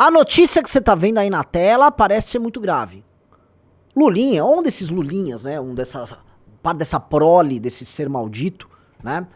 A notícia que você tá vendo aí na tela parece ser muito grave. Lulinha, um desses Lulinhas, né? Parte dessa prole, desse ser maldito, né?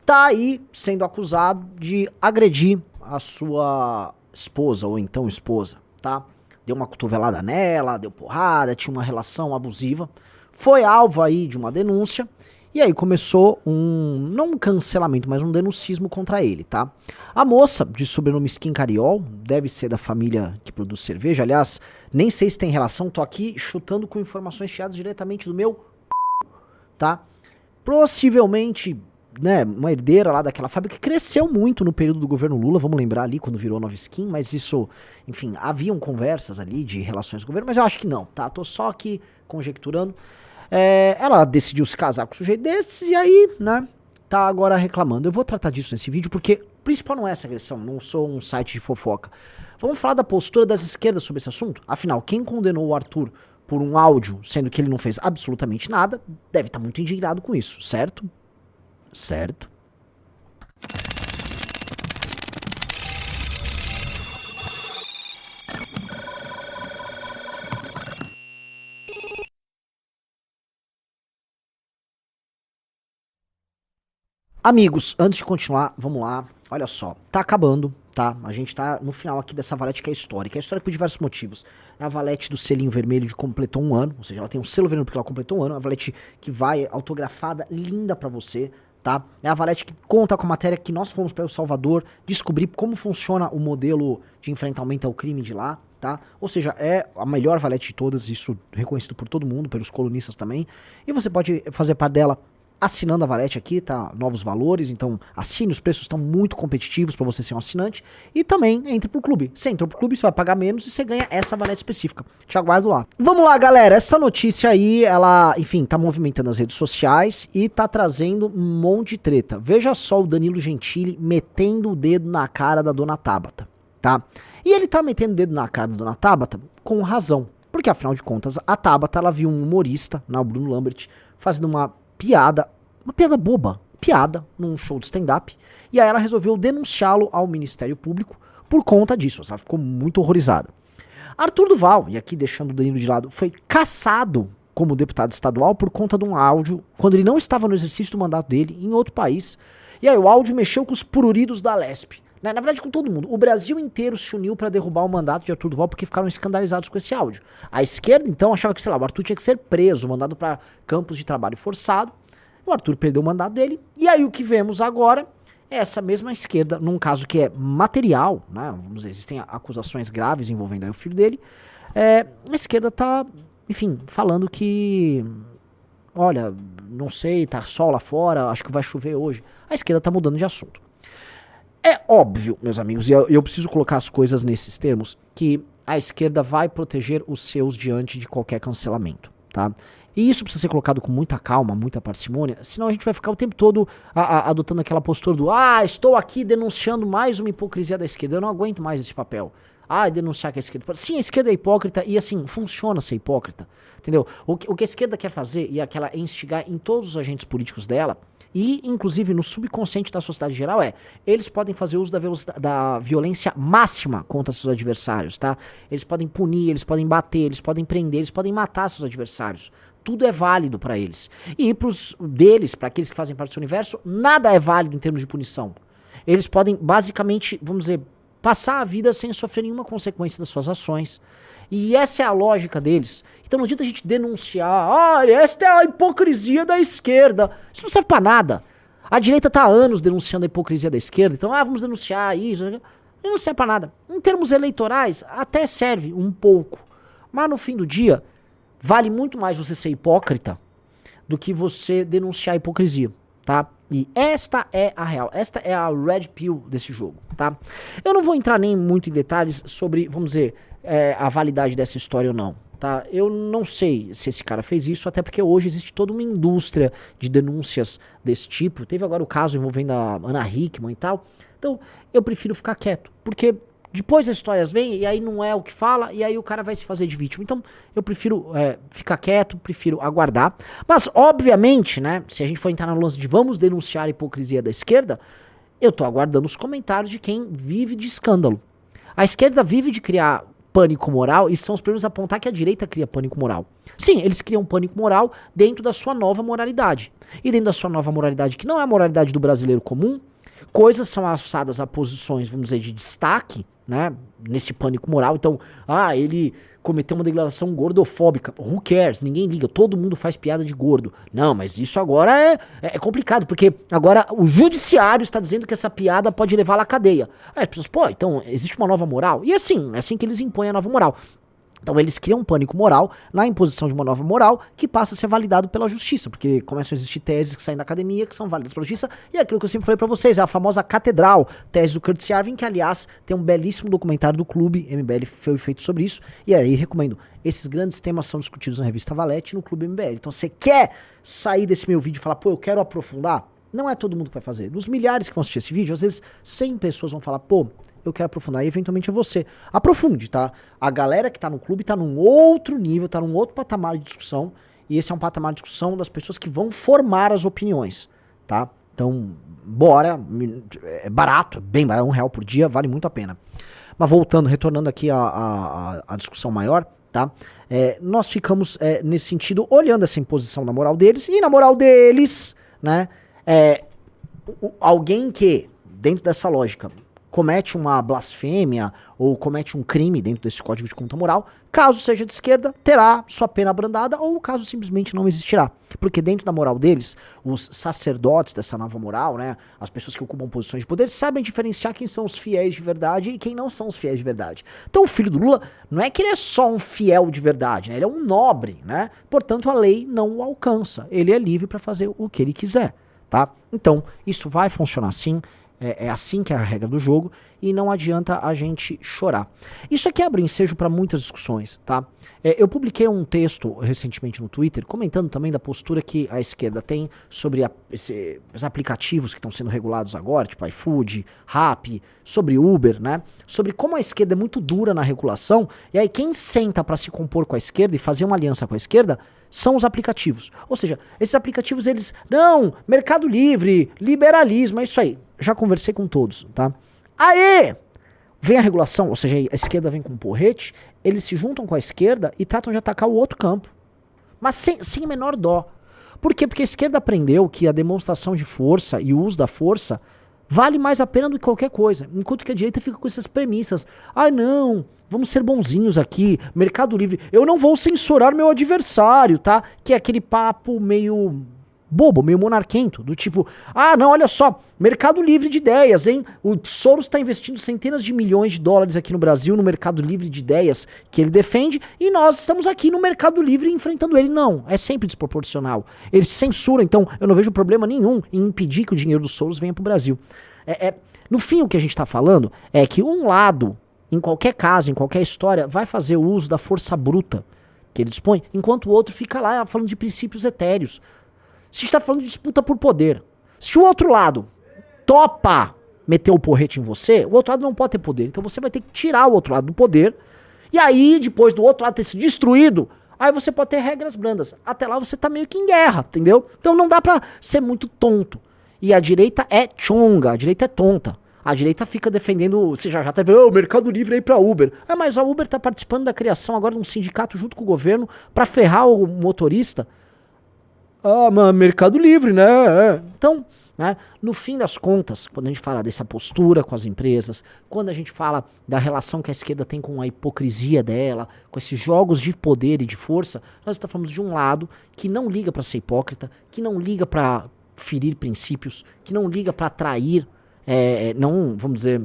Tá aí sendo acusado de agredir a sua esposa, ou então esposa, tá? Deu uma cotovelada nela, deu porrada, tinha uma relação abusiva. Foi alvo aí de uma denúncia. E aí começou não um cancelamento, mas um denuncismo contra ele, tá? A moça, de sobrenome Skin Cariol, deve ser da família que produz cerveja. Aliás, nem sei se tem relação, tô aqui chutando com informações tiradas diretamente do meu tá? Possivelmente, né, uma herdeira lá daquela fábrica que cresceu muito no período do governo Lula, vamos lembrar ali quando virou Nova Skin, mas isso, enfim, haviam conversas ali de relações do governo, mas eu acho que não, tá? Tô só aqui conjecturando. Ela decidiu se casar com um sujeito desse e aí, né, tá agora reclamando. Eu vou tratar disso nesse vídeo porque o principal não é essa agressão, não sou um site de fofoca. Vamos falar da postura das esquerdas sobre esse assunto? Afinal, quem condenou o Arthur por um áudio, sendo que ele não fez absolutamente nada, deve estar muito indignado com isso, certo? Certo. Amigos, antes de continuar, vamos lá. Olha só, tá acabando, tá? A gente tá no final aqui dessa valete que é histórica. É histórica por diversos motivos. É a valete do selinho vermelho de completou um ano, ou seja, ela tem um selo vermelho porque ela completou um ano. É a valete que vai autografada, linda pra você, tá? É a valete que conta com a matéria que nós fomos para El Salvador descobrir como funciona o modelo de enfrentamento ao crime de lá, tá? Ou seja, é a melhor valete de todas, isso reconhecido por todo mundo, pelos colunistas também. E você pode fazer parte dela assinando a Valete aqui, tá? Novos valores, então assine, os preços estão muito competitivos para você ser um assinante. E também entre pro clube. Você entrou pro clube, você vai pagar menos e você ganha essa Valete específica. Te aguardo lá. Vamos lá, galera. Essa notícia aí, ela, enfim, tá movimentando as redes sociais e tá trazendo um monte de treta. Veja só o Danilo Gentili metendo o dedo na cara da Dona Tabata, tá? E ele tá metendo o dedo na cara da Dona Tabata com razão. Porque, afinal de contas, a Tabata, ela viu um humorista, né, o Bruno Lambert, fazendo uma piada boba, num show de stand-up, e aí ela resolveu denunciá-lo ao Ministério Público por conta disso, ela ficou muito horrorizada. Arthur Duval, e aqui deixando o Danilo de lado, foi cassado como deputado estadual por conta de um áudio, quando ele não estava no exercício do mandato dele, em outro país, e aí o áudio mexeu com os pururidos da Lesp, né? Na verdade com todo mundo, o Brasil inteiro se uniu para derrubar o mandato de Arthur Duval porque ficaram escandalizados com esse áudio. A esquerda então achava que, sei lá, o Arthur tinha que ser preso, mandado para campos de trabalho forçado. O Arthur perdeu o mandato dele, e aí o que vemos agora é essa mesma esquerda, num caso que é material, né, vamos dizer, existem acusações graves envolvendo aí o filho dele, a esquerda tá, enfim, falando que, olha, não sei, tá sol lá fora, acho que vai chover hoje. A esquerda tá mudando de assunto. É óbvio, meus amigos, e eu preciso colocar as coisas nesses termos, que a esquerda vai proteger os seus diante de qualquer cancelamento, tá? E isso precisa ser colocado com muita calma, muita parcimônia, senão a gente vai ficar o tempo todo adotando aquela postura do estou aqui denunciando mais uma hipocrisia da esquerda, eu não aguento mais esse papel. Denunciar que a esquerda... Sim, a esquerda é hipócrita e assim, funciona ser hipócrita, entendeu? O que a esquerda quer fazer e aquela instigar em todos os agentes políticos dela, e inclusive no subconsciente da sociedade geral eles podem fazer uso da violência máxima contra seus adversários, tá? Eles podem punir, eles podem bater, eles podem prender, eles podem matar seus adversários. Tudo é válido pra eles. E pra aqueles que fazem parte do seu universo, nada é válido em termos de punição. Eles podem basicamente, vamos dizer, passar a vida sem sofrer nenhuma consequência das suas ações. E essa é a lógica deles. Então não adianta a gente denunciar, esta é a hipocrisia da esquerda. Isso não serve pra nada. A direita tá há anos denunciando a hipocrisia da esquerda, então vamos denunciar isso. Não serve pra nada. Em termos eleitorais, até serve um pouco. Mas no fim do dia, vale muito mais você ser hipócrita do que você denunciar a hipocrisia, tá? E esta é a real, esta é a red pill desse jogo, tá? Eu não vou entrar nem muito em detalhes sobre, vamos dizer, a validade dessa história ou não, tá? Eu não sei se esse cara fez isso, até porque hoje existe toda uma indústria de denúncias desse tipo. Teve agora o caso envolvendo a Ana Hickman e tal. Então, eu prefiro ficar quieto, porque depois as histórias vêm e aí não é o que fala e aí o cara vai se fazer de vítima. Então eu prefiro ficar quieto, prefiro aguardar. Mas obviamente, né, se a gente for entrar no lance de vamos denunciar a hipocrisia da esquerda, eu tô aguardando os comentários de quem vive de escândalo. A esquerda vive de criar pânico moral e são os primeiros a apontar que a direita cria pânico moral. Sim, eles criam pânico moral dentro da sua nova moralidade. E dentro da sua nova moralidade, que não é a moralidade do brasileiro comum, coisas são alçadas a posições, vamos dizer, de destaque, né, nesse pânico moral. Então, ele cometeu uma declaração gordofóbica. Who cares? Ninguém liga. Todo mundo faz piada de gordo. Não, mas isso agora é complicado, porque agora o judiciário está dizendo que essa piada pode levá-la à cadeia. Aí as pessoas, então existe uma nova moral? E assim, é assim que eles impõem a nova moral. Então eles criam um pânico moral na imposição de uma nova moral que passa a ser validado pela justiça, porque começam a existir teses que saem da academia, que são válidas pela justiça, e é aquilo que eu sempre falei pra vocês, é a famosa catedral, tese do Curtis Yarvin, que aliás tem um belíssimo documentário do Clube MBL foi feito sobre isso, e aí recomendo, esses grandes temas são discutidos na revista Valete e no Clube MBL. Então você quer sair desse meu vídeo e falar, pô, eu quero aprofundar? Não é todo mundo que vai fazer. Dos milhares que vão assistir esse vídeo, às vezes 100 pessoas vão falar, pô, eu quero aprofundar, e eventualmente é você. Aprofunde, tá? A galera que tá no clube tá num outro nível, tá num outro patamar de discussão, e esse é um patamar de discussão das pessoas que vão formar as opiniões, tá? Então, bora, é barato, bem barato, R$1 por dia, vale muito a pena. Mas voltando, retornando aqui à discussão maior, tá? Nós ficamos, nesse sentido, olhando essa imposição da moral deles, e na moral deles, né, alguém que, dentro dessa lógica, comete uma blasfêmia ou comete um crime dentro desse código de conduta moral, caso seja de esquerda, terá sua pena abrandada ou o caso simplesmente não existirá. Porque dentro da moral deles, os sacerdotes dessa nova moral, né, as pessoas que ocupam posições de poder, sabem diferenciar quem são os fiéis de verdade e quem não são os fiéis de verdade. Então o filho do Lula, não é que ele é só um fiel de verdade, né, ele é um nobre, né, portanto a lei não o alcança, ele é livre para fazer o que ele quiser, tá? Então isso vai funcionar assim. É assim que é a regra do jogo e não adianta a gente chorar. Isso aqui abre ensejo para muitas discussões, tá? Eu publiquei um texto recentemente no Twitter comentando também da postura que a esquerda tem sobre esses aplicativos que estão sendo regulados agora, tipo iFood, Rappi, sobre Uber, né? Sobre como a esquerda é muito dura na regulação e aí quem senta para se compor com a esquerda e fazer uma aliança com a esquerda são os aplicativos. Ou seja, esses aplicativos eles, não, Mercado Livre, liberalismo, é isso aí. Já conversei com todos, tá? Aê! Vem a regulação, ou seja, a esquerda vem com um porrete, eles se juntam com a esquerda e tratam de atacar o outro campo. Mas sem a menor dó. Por quê? Porque a esquerda aprendeu que a demonstração de força e o uso da força vale mais a pena do que qualquer coisa. Enquanto que a direita fica com essas premissas. Não, vamos ser bonzinhos aqui, Mercado Livre. Eu não vou censurar meu adversário, tá? Que é aquele papo meio bobo, meio monarquento, do tipo, não, olha só, Mercado Livre de ideias, hein? O Soros está investindo centenas de milhões de dólares aqui no Brasil, no Mercado Livre de ideias que ele defende, e nós estamos aqui no Mercado Livre enfrentando ele. Não, é sempre desproporcional. Ele se censura, então eu não vejo problema nenhum em impedir que o dinheiro do Soros venha pro Brasil. No fim, o que a gente está falando é que um lado, em qualquer caso, em qualquer história, vai fazer o uso da força bruta que ele dispõe, enquanto o outro fica lá falando de princípios etéreos. Se está falando de disputa por poder, se o outro lado topa meter o porrete em você, o outro lado não pode ter poder. Então você vai ter que tirar o outro lado do poder. E aí, depois do outro lado ter se destruído, aí você pode ter regras brandas. Até lá você tá meio que em guerra, entendeu? Então não dá pra ser muito tonto. E a direita é chonga, a direita é tonta. A direita fica defendendo, você já tá vendo, o Mercado Livre aí pra Uber. Mas a Uber tá participando da criação agora de um sindicato junto com o governo pra ferrar o motorista. Mas Mercado Livre, né? Então, né, no fim das contas, quando a gente fala dessa postura com as empresas, quando a gente fala da relação que a esquerda tem com a hipocrisia dela, com esses jogos de poder e de força, nós estamos falando de um lado que não liga pra ser hipócrita, que não liga pra ferir princípios, que não liga pra trair, não, vamos dizer,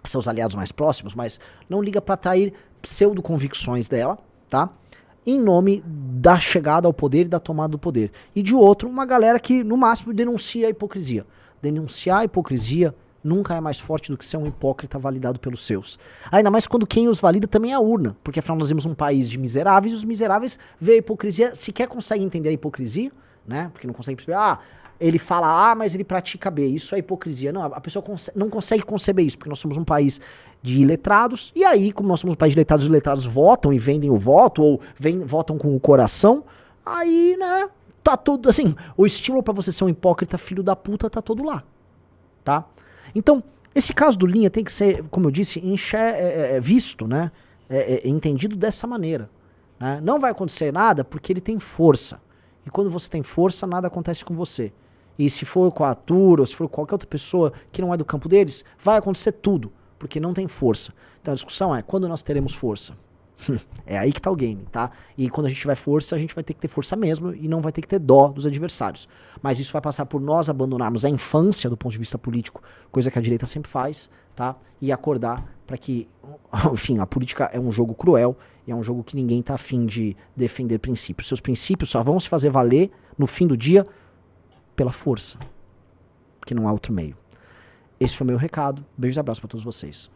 seus aliados mais próximos, mas não liga pra trair pseudo-convicções dela, tá? Em nome da chegada ao poder e da tomada do poder. E de outro, uma galera que, no máximo, denuncia a hipocrisia. Denunciar a hipocrisia nunca é mais forte do que ser um hipócrita validado pelos seus. Ainda mais quando quem os valida também é a urna. Porque, afinal, nós vemos um país de miseráveis e os miseráveis veem a hipocrisia, sequer conseguem entender a hipocrisia, né? Porque não conseguem perceber, ele fala A, mas ele pratica B. Isso é hipocrisia. Não, a pessoa não consegue conceber isso, porque nós somos um país de iletrados, e aí, como nós somos um país de iletrados, os iletrados votam e vendem o voto, ou votam com o coração, aí, né, tá tudo, assim, o estímulo pra você ser um hipócrita filho da puta tá todo lá, tá? Então, Esse caso do Linha tem que ser, como eu disse, visto, né? Entendido dessa maneira. Né? Não vai acontecer nada porque ele tem força. E quando você tem força, nada acontece com você. E se for com a Arthur, ou se for com qualquer outra pessoa que não é do campo deles, vai acontecer tudo, porque não tem força. Então a discussão é, quando nós teremos força? É aí que tá o game, tá? E quando a gente tiver força, a gente vai ter que ter força mesmo e não vai ter que ter dó dos adversários. Mas isso vai passar por nós abandonarmos a infância do ponto de vista político, coisa que a direita sempre faz, tá? E acordar para que, enfim, a política é um jogo cruel e é um jogo que ninguém tá afim de defender princípios. Seus princípios só vão se fazer valer no fim do dia pela força, que não há outro meio. Esse foi o meu recado. Beijos e abraços para todos vocês.